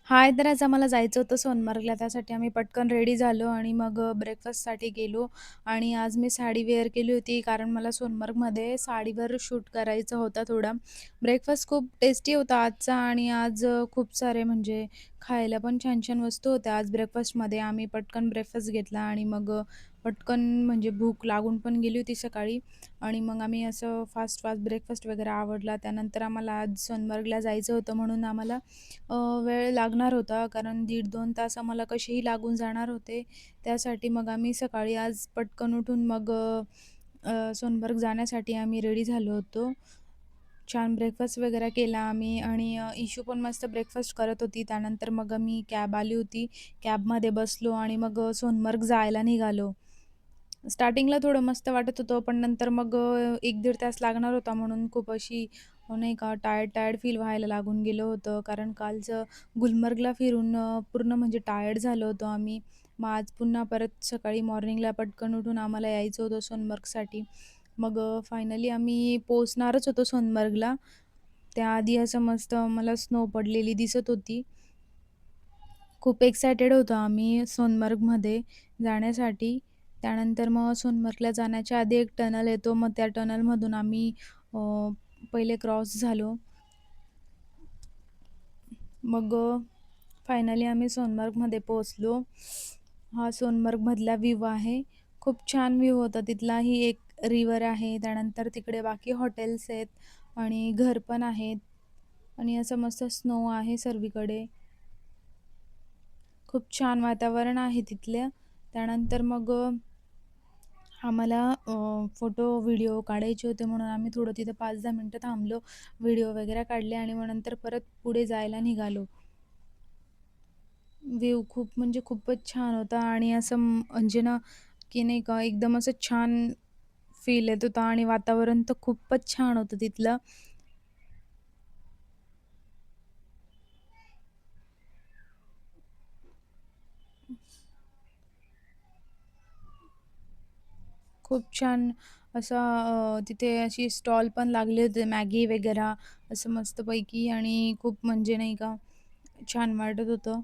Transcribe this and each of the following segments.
हाय, तर आज आम्हाला जायचं होतं सोनमार्गला. त्यासाठी आम्ही पटकन रेडी झालो आणि मग ब्रेकफास्टसाठी गेलो आणि आज मी साडी वेअर केली होती, कारण मला सोनमार्गमध्ये साडीवर शूट करायचा होता थोडा. ब्रेकफास्ट खूप टेस्टी होता आजचा आणि आज खूप सारे म्हणजे खायला पण छान-छान वस्तू होत्या. आज ब्रेकफास्टमध्ये आम्ही पटकन ब्रेकफास्ट घेतला आणि मग पटकन म्हणजे भूक लागून पण गेली होती सकाळी आणि मग आम्ही असं फास्ट-फास्ट ब्रेकफास्ट वगैरे आवरला. त्यानंतर आम्हाला आज सोनमार्गला जायचं होतं म्हणून आम्हाला अ, वेळ लागणार होता, कारण 1.5-2 तास आम्हाला कसेही लागून जाणार होते. त्यासाठी मग आम्ही सकाळी आज पटकन उठून मग अ, अ, सोनबर्ग जाण्यासाठी आम्ही रेडी झालो होतो. छान ब्रेकफास्ट वगैरे केला आम्ही आणि इशू पण मस्त ब्रेकफास्ट करत होती. त्यानंतर मग आम्ही कॅब आली होती. कॅबमध्ये बसलो आणि मग सोनमर्ग जायला निघालो. स्टार्टिंगला थोडं मस्त वाटत होतं, पण नंतर मग 1-1.5 तास लागणार होता म्हणून खूप अशी नाही का टायर्ड फील व्हायला लागून गेलं होतं. कारण कालचं गुलमर्गला फिरून पूर्ण म्हणजे टायर्ड झालो होतो आम्ही. मग आज पुन्हा परत सकाळी मॉर्निंगला पटकन उठून आम्हाला यायचं होतं सोनमर्गसाठी. मग फायनली आम्ही पोहोचणारच होतो सोनमर्गला. त्याआधी असं मस्त मला स्नो पडलेली दिसत होती. खूप एक्सायटेड होतो आम्ही सोनमर्गमध्ये जाण्यासाठी. त्यानंतर मग सोनमर्गला जाण्याच्या आधी एक टनल येतो. मग त्या टनलमधून आम्ही अ, पहिले क्रॉस झालो. मग फायनली आम्ही सोनमर्गमध्ये पोहोचलो. हा सोनमर्गमधला व्ह्यू आहे. खूप छान व्ह्यू होता तिथलाही. एक रिव्हर आहे. त्यानंतर तिकडे बाकी हॉटेल्स आहेत आणि घर पण आहेत आणि असं मस्त स्नो आहे सर्वीकडे. खूप छान वातावरण आहे तिथलं. त्यानंतर मग आम्हाला फोटो, व्हिडिओ काढायचे होते म्हणून आम्ही थोडं तिथं 5-10 मिनिटं थांबलो. व्हिडिओ वगैरे काढले आणि मग नंतर परत पुढे जायला निघालो. व्ह्यू खूप म्हणजे खूपच छान होता आणि असं म्हणजे ना, की नाही का एकदम असं छान फील येत होता आणि वातावरण तर खूपच छान होतं तिथलं. खूप छान असा तिथे अशी स्टॉल पण लागले होते मॅगी वगैरे असं मस्तपैकी आणि खूप म्हणजे नाही का छान वाटत होतं.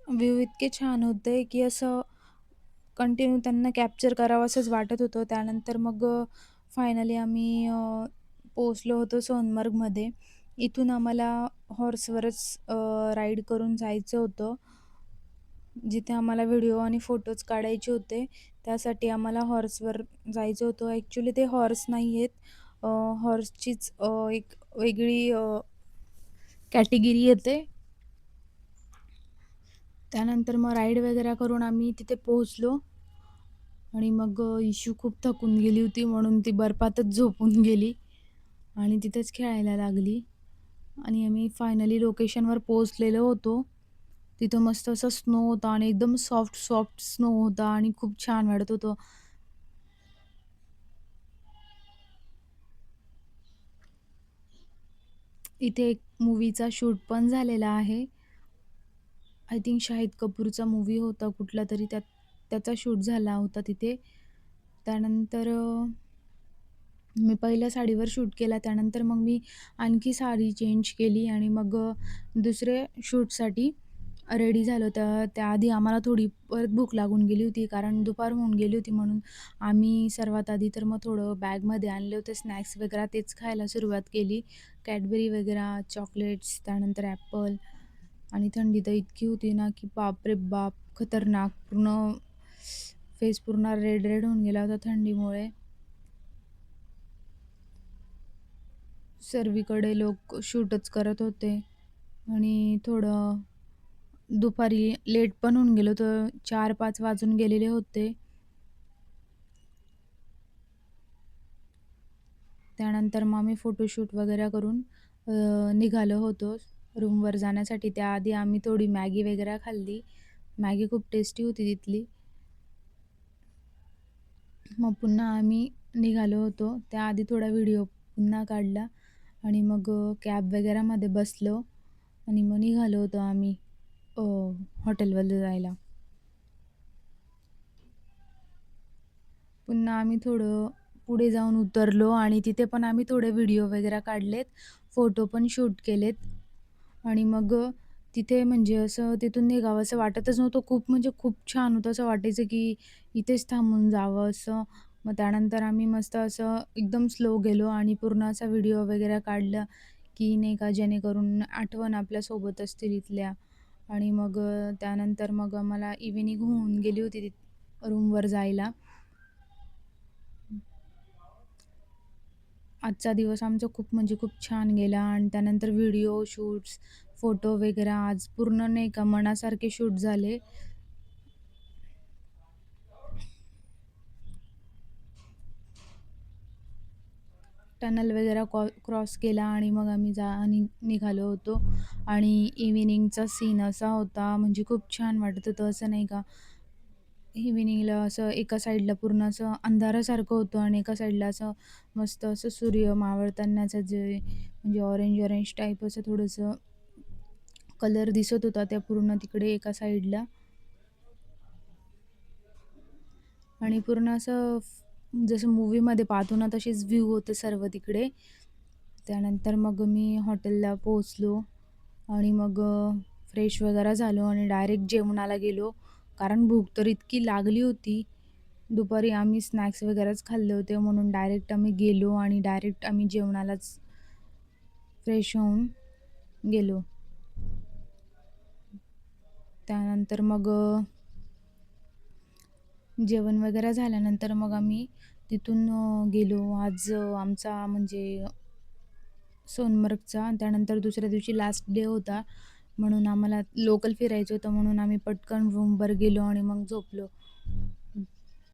व्ह्यू इतके छान होते, की असं कंटिन्यू त्यांना कॅप्चर करावंसंच वाटत होतं. त्यानंतर मग फायनली आम्ही पोहोचलो होतो सोनमर्गमध्ये. इथून आम्हाला हॉर्सवरच राईड करून जायचं होतं. जिथे आम्हाला व्हिडिओ आणि फोटोज काढायचे होते. त्यासाठी आम्हाला हॉर्सवर जायचं होतं. ॲक्चुअली ते हॉर्स नाही आहेत. हॉर्सचीच एक वेगळी कॅटेगरी येते. त्यानंतर मग राईड वगैरे करून आम्ही तिथे पोहोचलो आणि मग इशू खूप थकून गेली होती म्हणून ती बर्फातच झोपून गेली आणि तिथेच खेळायला लागली आणि आम्ही फायनली लोकेशनवर पोहोचलेलो होतो. तिथं मस्त असा स्नो होता आणि एकदम सॉफ्ट स्नो होता आणि खूप छान वाटत होतं. इथे एक मूव्हीचा शूट पण झालेला आहे. आय थिंक शाहिद कपूरचा मूव्ही होता कुठलातरी त्याचा शूट झाला होता तिथे. त्यानंतर मी पहिल्या साडीवर शूट केला. त्यानंतर मग मी आणखी साडी चेंज केली आणि मग दुसरे शूटसाठी रेडी झालो. त्याआधी आम्हाला थोडी परत भूक लागून गेली होती, कारण दुपार होऊन गेली होती म्हणून आम्ही सर्वात आधी तर मग थोडं बॅगमध्ये आणले होते स्नॅक्स वगैरे, तेच खायला सुरुवात केली. कॅडबरी वगैरे, चॉकलेट्स, त्यानंतर ॲपल आणि थंडी तर इतकी होती ना, की बाप रे बाप! खतरनाक. पूर्ण फेस पूर्ण रेड होऊन गेला होता थंडीमुळे. सर्वीकडे लोक शूटच करत होते आणि थोडं दुपारी लेट पण होऊन गेलो होतो. 4-5 वाजून गेलेले होते. त्यानंतर मग आम्ही फोटोशूट वगैरे करून निघालो होतो रूमवर जाण्यासाठी. त्याआधी आम्ही थोडी मॅगी वगैरे खाल्ली. मॅगी खूप टेस्टी होती तिथली. मग पुन्हा आम्ही निघालो होतो. त्याआधी थोडा व्हिडिओ पुन्हा काढला आणि मग कॅब वगैरेमध्ये बसलो आणि मग निघालो होतो आम्ही अ, हॉटेलवर जायला. पुन्हा आम्ही थोडं पुढे जाऊन उतरलो आणि तिथे पण आम्ही थोडे व्हिडिओ वगैरे काढलेत, फोटो पण शूट केलेत आणि मग तिथे म्हणजे असं तिथून निघावसं वाटतच नव्हतं. खूप म्हणजे खूप छान होतं. असं वाटायचं की इथेच थांबून जावं असं. मग त्यानंतर आम्ही मस्त असं एकदम स्लो गेलो आणि पूर्ण असा व्हिडिओ वगैरे काढला, की नाही का जेणेकरून आठवण आपल्यासोबत असतील इथल्या. आणि मग त्यानंतर मग आम्हाला इव्हनिंग होऊन गेली होती रूमवर जायला. आजचा दिवस आमचा खूप म्हणजे खूप छान गेला आणि त्यानंतर व्हिडिओ शूट्स, फोटो वगैरे आज पूर्ण नाही का मनासारखे शूट झाले. टनल वगैरे क्रॉस केला आणि मग आम्ही निघालो होतो आणि इव्हनिंगचा सीन असा होता म्हणजे खूप छान वाटत होतं. असं नाही का इव्हनिंगला असं एका साईडला पूर्ण असं अंधारासारखं होतं आणि एका साईडला असं मस्त असं सूर्य मावळतानाचं जे म्हणजे ऑरेंज टाईप असं थोडंसं कलर दिसत होता त्या पूर्ण तिकडे एका साईडला आणि पूर्ण असं जसं मूव्हीमध्ये पाहतो ना तशीच व्ह्यू होते सर्व तिकडे. त्यानंतर मग मी हॉटेलला पोहोचलो आणि मग फ्रेश वगैरे झालो आणि डायरेक्ट जेवणाला गेलो. कारण भूक तर इतकी लागली होती. दुपारी आम्ही स्नॅक्स वगैरेच खाल्ले होते म्हणून डायरेक्ट आम्ही गेलो आणि डायरेक्ट आम्ही जेवणालाच फ्रेश होऊन गेलो. त्यानंतर मग जेवण वगैरे झाल्यानंतर मग आम्ही तिथून गेलो. आज आमचा म्हणजे सोनमर्गचा त्यानंतर दुसऱ्या दिवशी लास्ट डे होता. म्हणून आम्हाला लोकल फिरायचं होतं म्हणून आम्ही पटकन रूमवर गेलो आणि मग झोपलो.